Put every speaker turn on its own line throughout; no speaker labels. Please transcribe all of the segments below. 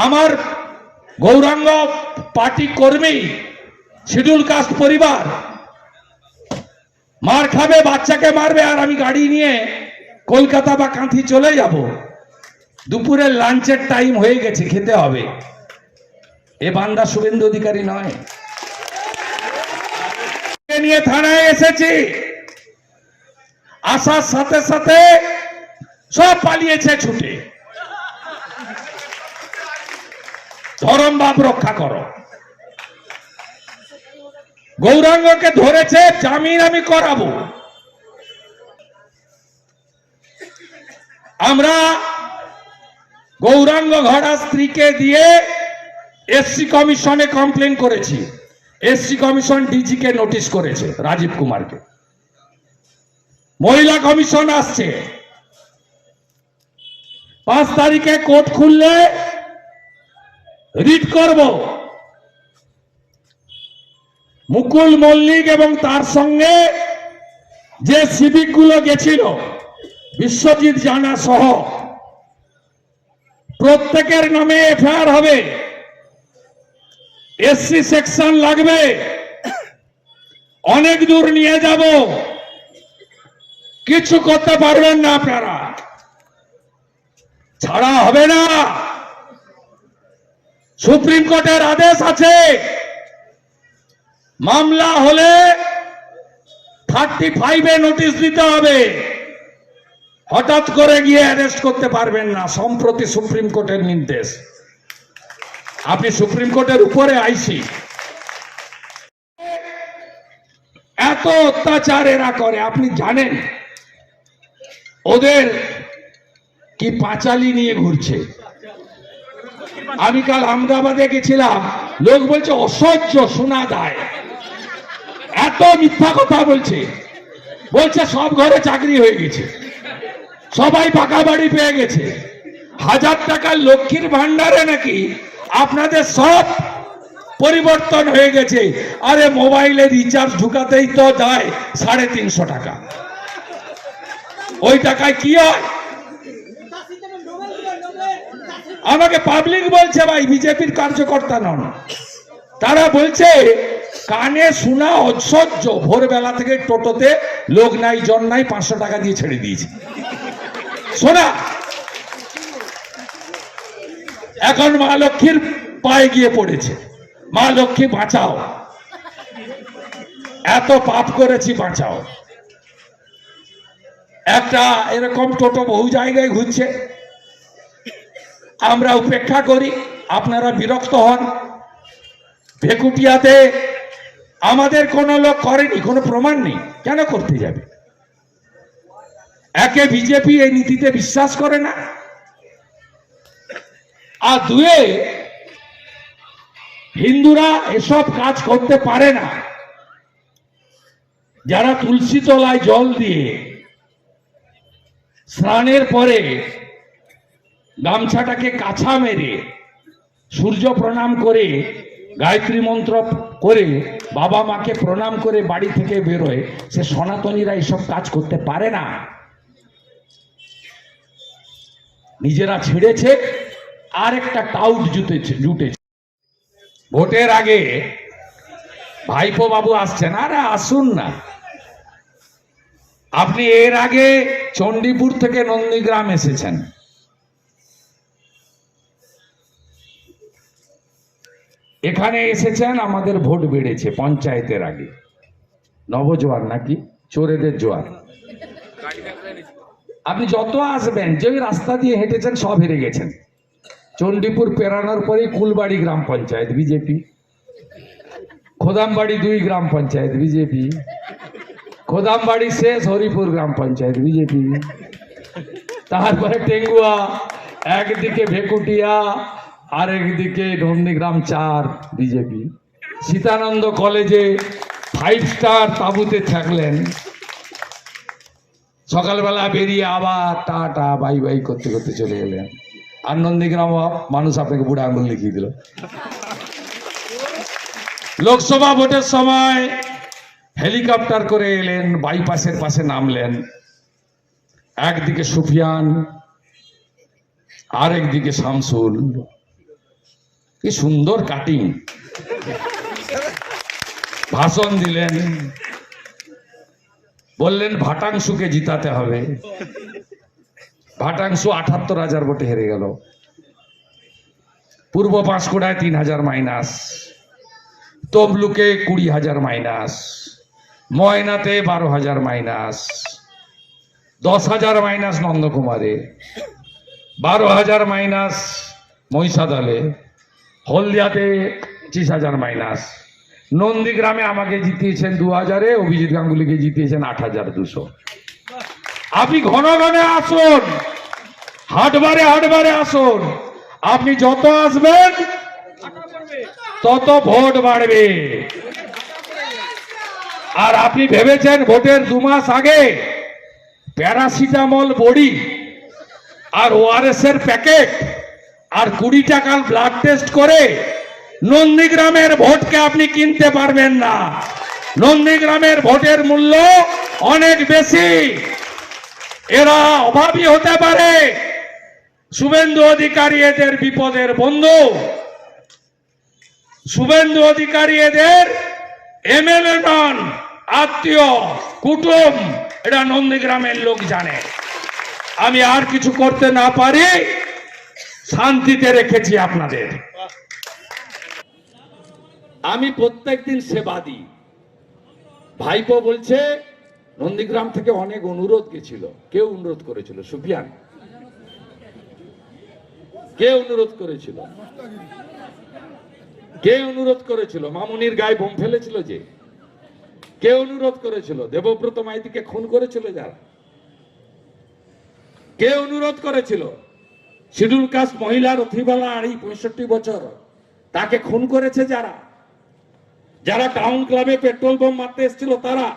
আমার গৌরাঙ্গ পার্টি কর্মী schedule caste পরিবার মার খাবে, বাচ্চাকে মারবে, আর আমি গাড়ি নিয়ে কলকাতা বা কাঁথি চলে যাব। দুপুরের লাঞ্চের টাইম হয়ে গেছে, খেতে হবে। এ বান্দা শুভেন্দু অধিকারী নয়। নিয়ে থানায় এসেছি, আসার সাথে সাথে সব পালিয়েছে ছুটে। ধরম বাপ রক্ষা করো। গৌরাঙ্গকে ধরেছে, জামিন আমি করাবো। আমরা গৌরাঙ্গ ঘড়া স্ত্রীকে দিয়ে এসসি কমিশনে কমপ্লেন করেছি। এসসি কমিশন ডিজিকে নোটিশ করেছে, রাজীব কুমারকে। মহিলা কমিশন আসছে, 5 তারিখে কোর্ট খুললে রিট করব। মুকুল মল্লিক এবং তার সঙ্গে যে সিভিক গুলো গেছিল, বিশ্বজিৎ জানা সহ, প্রত্যেকের নামে এফআইআর হবে। এসসি সেকশন লাগবে, অনেক দূর নিয়ে যাব। কিছু করতে পারবেন না আপনারা, ছাড়া হবে না। সুপ্রিম কোর্টের আদেশ আছে, মামলা হলে 35-এ নোটিশ দিতে হবে। হঠাৎ করে গিয়ে অ্যারেস্ট করতে পারবেন না। সম্প্রতি সুপ্রিম কোর্টের নির্দেশ। আপনি সুপ্রিম কোর্টের উপরে আইসি। এত অত্যাচার এরা করে আপনি জানেন? ওদের কি পাঁচালি নিয়ে ঘুরছে। আমি কাল আহমেদাবাদে গেছিলাম, লোক বলছে অসহ্য শোনা যায়, এত মিথ্যা কথা বলছে। বলছে সব ঘরে চাকরি হয়ে গেছে, সবাই পাকা বাড়ি পেয়ে গেছে, 1000 টাকার লক্ষ্মীর ভান্ডারে নাকি আপনাদের সব পরিবর্তন হয়ে গেছে। আরে মোবাইলে রিচার্জ ঢুকাতেই তো যায় 350 টাকা। ওই টাকায় কি হয়? আমাকে পাবলিক বলছে, ভাই বিজেপির কার্যকর্তা নন, তারা বলছে কানে শোনা অসহ্য। ভোরবেলা থেকে টোটোতে লোক নাই জন নাই, 500 টাকা দিয়ে ছেড়ে দিয়েছে। শোনা এখন মা লক্ষ্মীর পায়ে গিয়ে পড়েছে, মা লক্ষ্মী বাঁচাও, এত পাপ করেছি বাঁচাও। একটা এরকম টোটো বহু জায়গায় ঘুরছে, আমরা উপেক্ষা করি, আপনারা বিরক্ত হন। ভেকুটিয়াতে আমাদের কোনো লোক করেনি, কোনো প্রমাণ নেই, কেন করতে যাবে? একে বিজেপি এই নীতিতে বিশ্বাস করে না, আর দুয়ে হিন্দুরা এসব কাজ করতে পারে না। যারা তুলসী তলায় জল দিয়ে স্নানের পরে গামছাটাকে কাছা মেরে সূর্য প্রণাম করে গায়ত্রী মন্ত্র করে বাবা মাকে প্রণাম করে বাড়ি থেকে বেরোয়, সে সনাতনীরা এসব কাজ করতে পারে না। নিজেরা ছেড়েছে, আর একটা টাউট জুটেছে। ভোটের আগে ভাইপো বাবু আসছেন, আরে আসুন না। আপনি এর আগে চণ্ডীপুর থেকে নন্দীগ্রাম এসেছেন, এখানে এসেছেন, আমাদের ভোট বেড়েছে পঞ্চায়েতের আগে। নবজোয়ার নাকি চোরেদের জোয়ার। আপনি যত আসবেন, যে রাস্তা দিয়ে হেঁটেছেন সব হেরে গেছেন। চণ্ডীপুর পেরানোর পরে কুলবাড়ি গ্রাম পঞ্চায়েত বিজেপি, খোদামবাড়ি 2 গ্রাম পঞ্চায়েত বিজেপি, খোদামবাড়ি শেষ হরিপুর গ্রাম পঞ্চায়েত বিজেপি, তারপরে টেঙ্গুয়া, একদিকে ভেকুটিয়া আর একদিকে নন্দীগ্রাম 4 বিজেপি। সীতানন্দ কলেজে 5 স্টার তাঁবুতে থাকলেন, সকালবেলা বেরিয়ে আবার টাটা বাই বাই করতে করতে চলে গেলেন। আর নন্দীগ্রাম মানুষ আপনাকে বুড়া আঙুল লিখিয়ে দিল। লোকসভা ভোটের সময় হেলিকপ্টার করে এলেন, বাইপাসের পাশে নামলেন। একদিকে সুফিয়ান, আরেকদিকে শামসুল, কি সুন্দর কাটিং, ভাষণ দিলেন, বললেন ভাটাংশুকে জিতাতে হবে। ভাটাংশু ৭৮,০০০ ভোটে হেরে গেল। পূর্ব পাঁশকুড়ায় ৩,০০০ মাইনাস, তমলুকে ২০,০০০ মাইনাস, ময়নাতে ১২,০০০ মাইনাস, ১০,০০০ মাইনাস নন্দকুমারে, ১২,০০০ মাইনাস মহিষাদলে, হলদিয়াতে ২৫,০০০ মাইনাস, নন্দীগ্রামে আমাকে জিতিয়েছেন ২,০০০, অভিজিৎ গাঙ্গুলিকে জিতিয়েছেন ৮,২০০। আপনি ঘন ঘনে আসুন, হাটবারে হাটবারে আসুন। আপনি যত আসবেন তত ভোট বাড়বে। আর আপনি ভেবেছেন ভোটের ২ মাস আগে প্যারাসিটামল বড়ি আর ওআরএস এর প্যাকেট আর ২০ টাকার ব্লাড টেস্ট করে নন্দীগ্রামের ভোটকে আপনি কিনতে পারবেন না। নন্দীগ্রামের ভোটের মূল্য অনেক বেশি। এরা অভাবী হতে পারে, শুভেন্দু অধিকারী এদের বিপদের বন্ধু। শুভেন্দু অধিকারী এদের এমএলএ নন, আত্মীয় কুটুম। এটা নন্দীগ্রামের লোক জানে। আমি আর কিছু করতে না পারি, শান্তিতে রেখেছি আপনাদের। আমি প্রত্যেকদিন সেবা দিই। ভাইপো বলছে নন্দীগ্রাম থেকে অনেক অনুরোধ গেছিল। কেউ অনুরোধ করেছিল? সুফিয়ান কে অনুরোধ করেছিল? কে অনুরোধ করেছিল? মামুনির গায়ে বোম ফেলেছিল যে? কে অনুরোধ করেছিল? দেবব্রত মাইতিকে খুন করেছিল যারা? কে অনুরোধ করেছিল? শিডিউল কাস্ট মহিলার অথিবালা ৬৫ বছর, তাকে খুন করেছে যারা? যারা টাউন ক্লাবে পেট্রোল বোম মারতে এসেছিল তারা?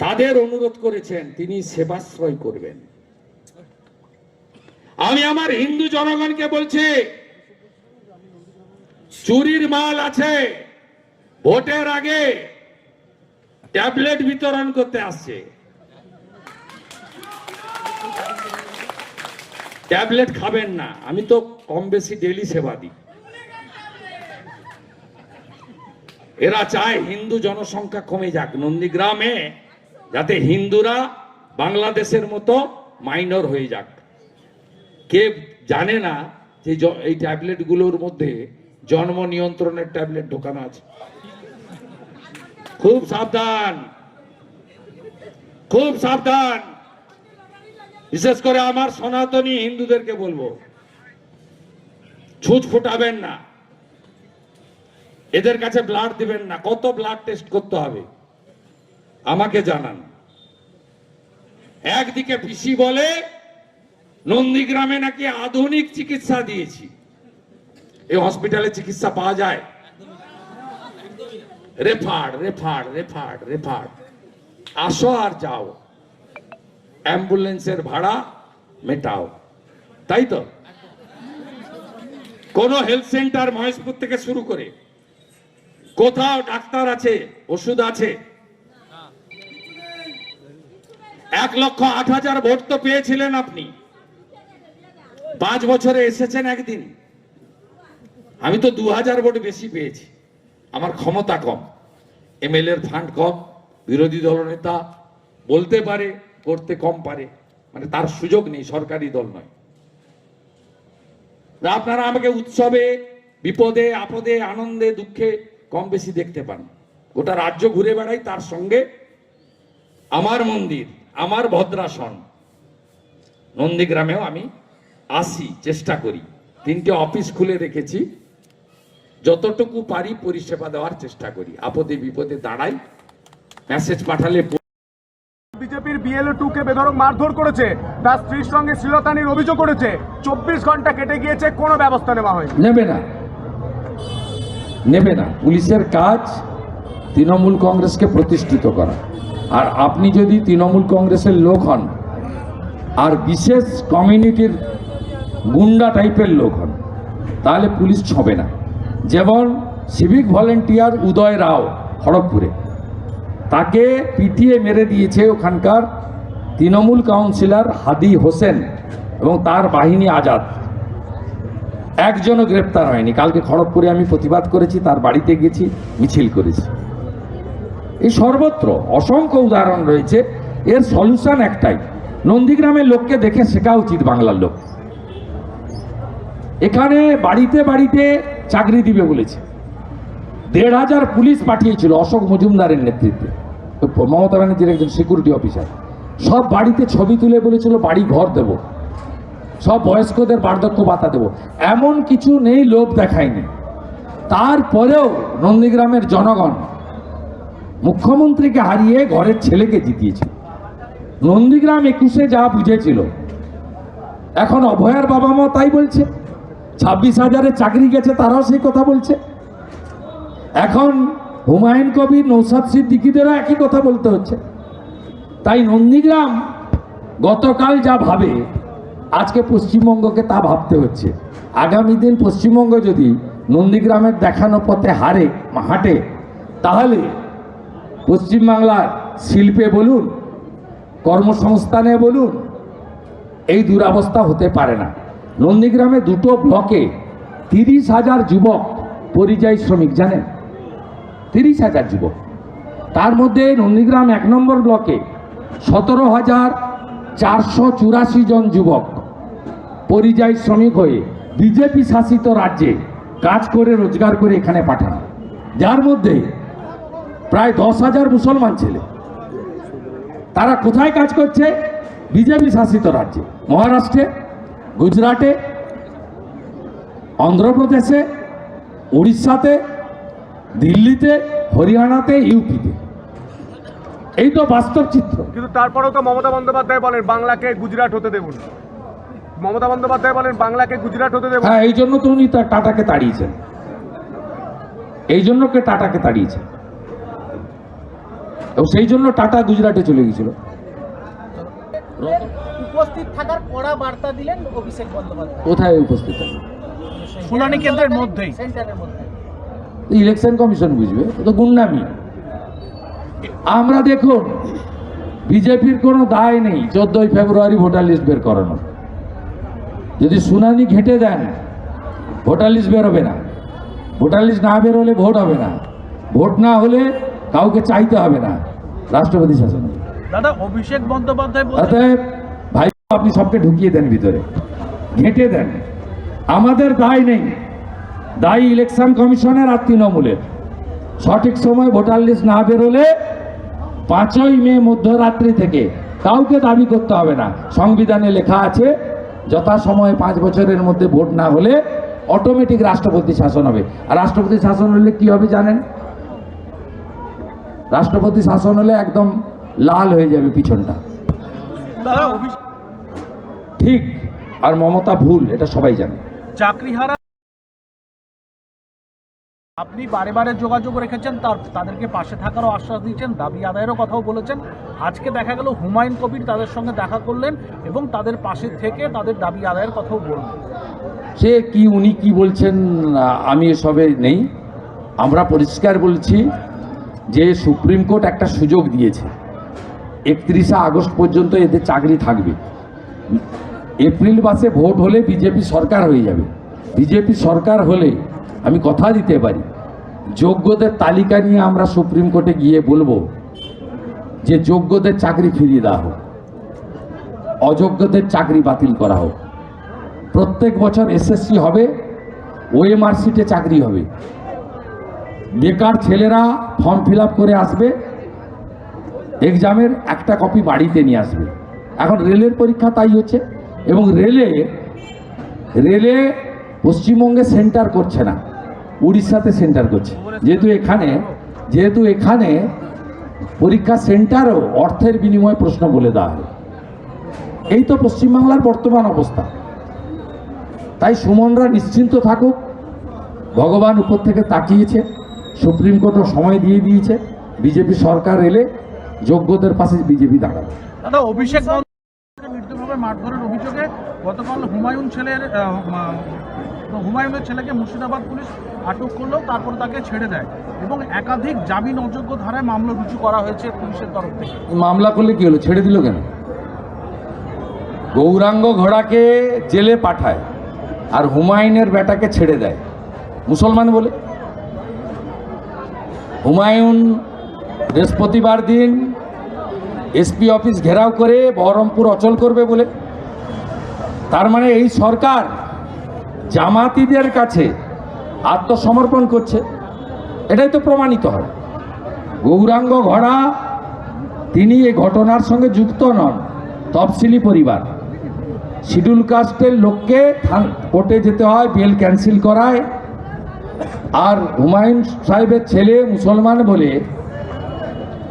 তাদের অনুরোধ করেছেন তিনি সেবাশ্রয় করবেন। আমি আমার হিন্দু জনগণকে বলছি, চুরির মাল আছে, ভোটের আগে ট্যাবলেট বিতরণ করতে আসছে। ট্যাবলেট খাবেন না। আমি তো কম বেশি ডেলি সেবা দিই। এরা চায় হিন্দু জনসংখ্যা কমে যাক নন্দীগ্রামে, যাতে হিন্দুরা বাংলাদেশের মতো মাইনর হয়ে যাক। কে জানে না যে এই ট্যাবলেট গুলোর মধ্যে জন্ম নিয়ন্ত্রণের ট্যাবলেট ঢোকানো আছে। খুব সাবধান, খুব সাবধান। বিশেষ করে আমার সনাতনী হিন্দুদেরকে বলবো, ছুঁচ ফুটাবেন না, এদের কাছে ব্লাড দিবেন না। কত ব্লাড টেস্ট করতে হবে আমাকে জানান। একদিকে পিসি বলে নন্দীগ্রামে নাকি আধুনিক চিকিৎসা দিয়েছি। এই হসপিটালে চিকিৎসা পাওয়া যায়? Referred referred referred referred. আসো আর যাও, অ্যাম্বুলেন্সের ভাড়া মেটাও, তাই তো? কোন হেলথ সেন্টার মহেশপুর থেকে শুরু করে কোথাও ডাক্তার আছে, ওষুধ আছে? ১,০৮,০০০ ভোট তো পেয়েছিলেন আপনি, 5 বছরে এসেছেন একদিন। আমি তো ২,০০০ ভোট বেশি পেয়েছি। আমার ক্ষমতা কম, এমএলএ এর ফান্ড কম, বিরোধী দলনেতা বলতে পারে, করতে কম পারে, মানে তার সুযোগ নেই, সরকারি দল নয়। আপনারা আমাকে উৎসবে, বিপদে, আপদে, আনন্দে, দুঃখে কম বেশি দেখতে পান। গোটা রাজ্য ঘুরে বেড়াই, তার সঙ্গে আমার মন্দির, আমার ভদ্রাসন নন্দীগ্রামেও আমি আসি, চেষ্টা করি। 3টে অফিস খুলে রেখেছি, যতটুকু পারি পরিষেবা দেওয়ার চেষ্টা করি। আপদে বিপদে দাঁড়াই, মেসেজ পাঠালে।
বিজেপির BLO2 কে বেধড়ক মারধর করেছে, তার স্ত্রীর সঙ্গে শ্লীলতাহানির অভিযোগ করেছে। 24 ঘন্টা কেটে গিয়েছে, কোনো ব্যবস্থা নেওয়া হয়নি।
নেবে না, নেবে না। পুলিশের কাজ তৃণমূল কংগ্রেসকে প্রতিষ্ঠিত করা। আর আপনি যদি তৃণমূল কংগ্রেসের লোক হন আর বিশেষ কমিউনিটির গুন্ডা টাইপের লোক হন, তাহলে পুলিশ ছবে না। যেমন সিভিক ভলেন্টিয়ার উদয় রাও খড়গপুরে, তাকে পিটিয়ে মেরে দিয়েছে ওখানকার তৃণমূল কাউন্সিলর হাদি হোসেন এবং তার বাহিনী আজাদ। একজনও গ্রেপ্তার হয়নি। কালকে খড়গপুরে আমি প্রতিবাদ করেছি, তার বাড়িতে গেছি, মিছিল করেছি। এই সর্বত্র অসংখ্য উদাহরণ রয়েছে। এর সলিউশন একটাই, নন্দীগ্রামের লোককে দেখে শেখা উচিত বাংলার লোক। এখানে বাড়িতে বাড়িতে চাকরি দিবে বলেছে, ১,৫০০ পুলিশ পাঠিয়েছিল অশোক মজুমদারের নেতৃত্বে, মমতা ব্যানার্জির একজন সিকিউরিটি অফিসার। সব বাড়িতে ছবি তুলে বলেছিল বাড়ি ঘর দেব, সব বয়স্কদের বার্ধক্য ভাতা দেব। এমন কিছু নেই, লোভ দেখায়নি। তারপরেও নন্দীগ্রামের জনগণ মুখ্যমন্ত্রীকে হারিয়ে ঘরের ছেলেকে জিতিয়েছে। নন্দীগ্রাম ২১-এ যা বুঝেছিল, এখন অভয়ার বাবা মা তাই বলছে। ২৬,০০০-এর চাকরি গেছে, তারাও সেই কথা বলছে। এখন হুমায়ুন কবির, নৌসাদ সিদ্দিকীদেরও একই কথা বলতে হচ্ছে। তাই নন্দীগ্রাম গতকাল যা ভাবে, আজকে পশ্চিমবঙ্গকে তা ভাবতে হচ্ছে। আগামী দিন পশ্চিমবঙ্গ যদি নন্দীগ্রামের দেখানো পথে হাঁটে, তাহলে পশ্চিমবাংলার শিল্পে বলুন, কর্মসংস্থানে বলুন, এই দুরবস্থা হতে পারে না। নন্দীগ্রামে দুটো ব্লকে ৩০,০০০ যুবক পরিযায়ী শ্রমিক, জানেন? ৩০,০০০ যুবক। তার মধ্যে নন্দীগ্রাম ১ নম্বর ব্লকে ১৭,৪৮৪ জন যুবক পরিযায়ী শ্রমিক হয়ে বিজেপি শাসিত রাজ্যে কাজ করে রোজগার করে এখানে পাঠান, যার মধ্যে প্রায় ১০,০০০ মুসলমান ছেলে। তারা কোথায় কাজ করছে? বিজেপি শাসিত রাজ্যে, মহারাষ্ট্রে, গুজরাটে, অন্ধ্রপ্রদেশে, উড়িষ্যাতে, দিল্লিতে, হরিয়ানাতে, ইউপিতে। এই তো বাস্তব চিত্র।
কিন্তু তারপরেও তো মমতা বন্দ্যোপাধ্যায় বলেন বাংলাকে গুজরাট হতে দেবুন। মমতা বন্দ্যোপাধ্যায় বলেন বাংলাকে গুজরাট হতে দেবুন।
হ্যাঁ, এই জন্য তো উনি টাটাকে তাড়িয়েছেন, এই জন্য টাটাকে তাড়িয়েছেন, এবং সেই জন্য টাটা গুজরাটে চলে গেছিল।
উপস্থিত থাকার কড়া বার্তা দিলেন অভিষেক বন্দ্যোপাধ্যায়।
কোথায় উপস্থিত থাকবে?
শুনানি কেন্দ্রের মধ্যেই, সেন্টারের মধ্যে।
ইলেকশন কমিশন বুঝবে, তো গুন্ডামি। আমরা দেখুন, বিজেপির কোনো দায় নেই 14ই ফেব্রুয়ারি ভোটার লিস্ট বের করানো। যদি শুনানি ঘেঁটে দেন, ভোটার লিস্ট বেরোবে না। ভোটার লিস্ট না বেরোলে ভোট হবে না, ভোট না হলে কাউকে চাইতে হবে না, রাষ্ট্রপতি শাসন।
দাদা, অভিষেক বন্দ্যোপাধ্যায়
অতএব ভাই, আপনি সবকে ঢুকিয়ে দেন ভিতরে, ঘেঁটে দেন। আমাদের দায় নেই, দায়ী ইলেকশন কমিশনের আর তৃণমূলের। সঠিক সময় ভোটার লিস্ট না বেরোলে 5ই মে মধ্যরাত্রি থেকে কাউকে দাবি করতে হবে না। সংবিধানে লেখা আছে, যথাসময়ে 5 বছরের মধ্যে ভোট না হলে অটোমেটিক রাষ্ট্রপতি শাসন হবে। আর রাষ্ট্রপতি শাসন হলে কি হবে জানেন? রাষ্ট্রপতি শাসন হলে একদম লাল হয়ে যাবে পিছনটা। ঠিক, আর মমতা ভুল, এটা সবাই জানে।
চাকরিহারা আপনি বারে বারে যোগাযোগ রেখেছেন, তাদেরকে পাশে থাকারও আশ্বাস দিয়েছেন, দাবি আদায়েরও কথাও বলেছেন। আজকে দেখা গেল হুমায়ুন কবির তাদের সঙ্গে দেখা করলেন এবং তাদের পাশে থেকে তাদের দাবি আদায়ের কথাও বললেন।
সে কি, উনি কি বলছেন আমি এসবে নেই। আমরা পরিষ্কার বলছি যে সুপ্রিম কোর্ট একটা সুযোগ দিয়েছে, 31শে আগস্ট পর্যন্ত এদের চাকরি থাকবে। এপ্রিল মাসে ভোট হলে বিজেপি সরকার হয়ে যাবে। বিজেপি সরকার হলে আমি কথা দিতে পারি, যোগ্যদের তালিকা নিয়ে আমরা সুপ্রিম কোর্টে গিয়ে বলবো যে যোগ্যদের চাকরি ফিরিয়ে দেওয়া হোক, অযোগ্যদের চাকরি বাতিল করা হোক। প্রত্যেক বছর এসএসসি হবে, ওএমআর সিটে চাকরি হবে। বেকার ছেলেরা ফর্ম ফিল আপ করে আসবে, এক্সামের একটা কপি বাড়িতে নিয়ে আসবে। এখন রেলের পরীক্ষা তাই হচ্ছে, এবং রেলে পশ্চিমবঙ্গে সেন্টার করছে না, উড়িষ্যাতে সেন্টার করছে। যেহেতু এখানে পরীক্ষা সেন্টারও অর্থের বিনিময়ে প্রশ্ন বলে দেওয়া হয়। এই তো পশ্চিমবাংলার বর্তমান অবস্থা। তাই সুমনরা নিশ্চিন্ত থাকুক, ভগবান উপর থেকে তাকিয়েছে, সুপ্রিম কোর্টও সময় দিয়ে দিয়েছে। বিজেপি সরকার এলে যোগ্যদের পাশে বিজেপি দাঁড়াবে।
দাদা, অভিষেক বন্দ্যোপাধ্যায়কে মৃত্যুভাবে মারধরের অভিযোগে গতকাল হুমায়ুনের ছেলেকে মুর্শিদাবাদ পুলিশ আটক করলো, তারপর তাকে ছেড়ে দেয় এবং একাধিক জামিন অযোগ্য ধারায় মামলা রুজু করা হয়েছে পুলিশের তরফ থেকে।
মামলা করলে কি হলো, ছেড়ে দিল কেন? গৌরাঙ্গ ঘোড়াকে জেলে পাঠায়, আর হুমায়ুনের বেটাকে ছেড়ে দেয় মুসলমান বলে। হুমায়ুন বৃহস্পতিবার দিন এসপি অফিস ঘেরাও করে বহরমপুর অচল করবে বলে। তার মানে এই সরকার জামাতিদের কাছে আত্মসমর্পণ করছে, এটাই তো প্রমাণিত হয়। গৌরাঙ্গ ঘোড়া তিনি এই ঘটনার সঙ্গে যুক্ত নন, তফসিলি পরিবার, শিডিউল কাস্টের লোককে কোর্টে যেতে হয়, বেল ক্যান্সেল করায়। আর হুমায়ুন সাহেবের ছেলে মুসলমান বলে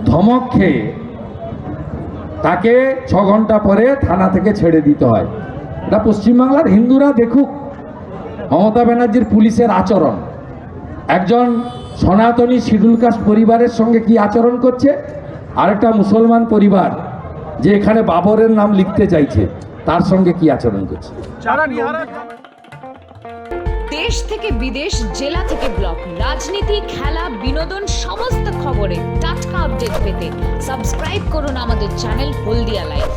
ধমক খেয়ে তাকে 6 ঘন্টা পরে থানা থেকে ছেড়ে দিতে হয়। এটা পশ্চিমবাংলার হিন্দুরা দেখুক মমতা ব্যানার্জির পুলিশের আচরণ, একজন সনাতনী শিডিউল কাস্ট পরিবারের সঙ্গে কি আচরণ করছে, আরেকটা মুসলমান পরিবার যে এখানে বাবরের নাম লিখতে চাইছে তার সঙ্গে কি আচরণ করছে।
দেশ থেকে বিদেশ, জেলা থেকে ব্লক, রাজনীতি, খেলা, বিনোদন সমস্ত খবরে টাটকা আপডেট পেতে সাবস্ক্রাইব করুন আমাদের চ্যানেল হলদিয়া লাইভ।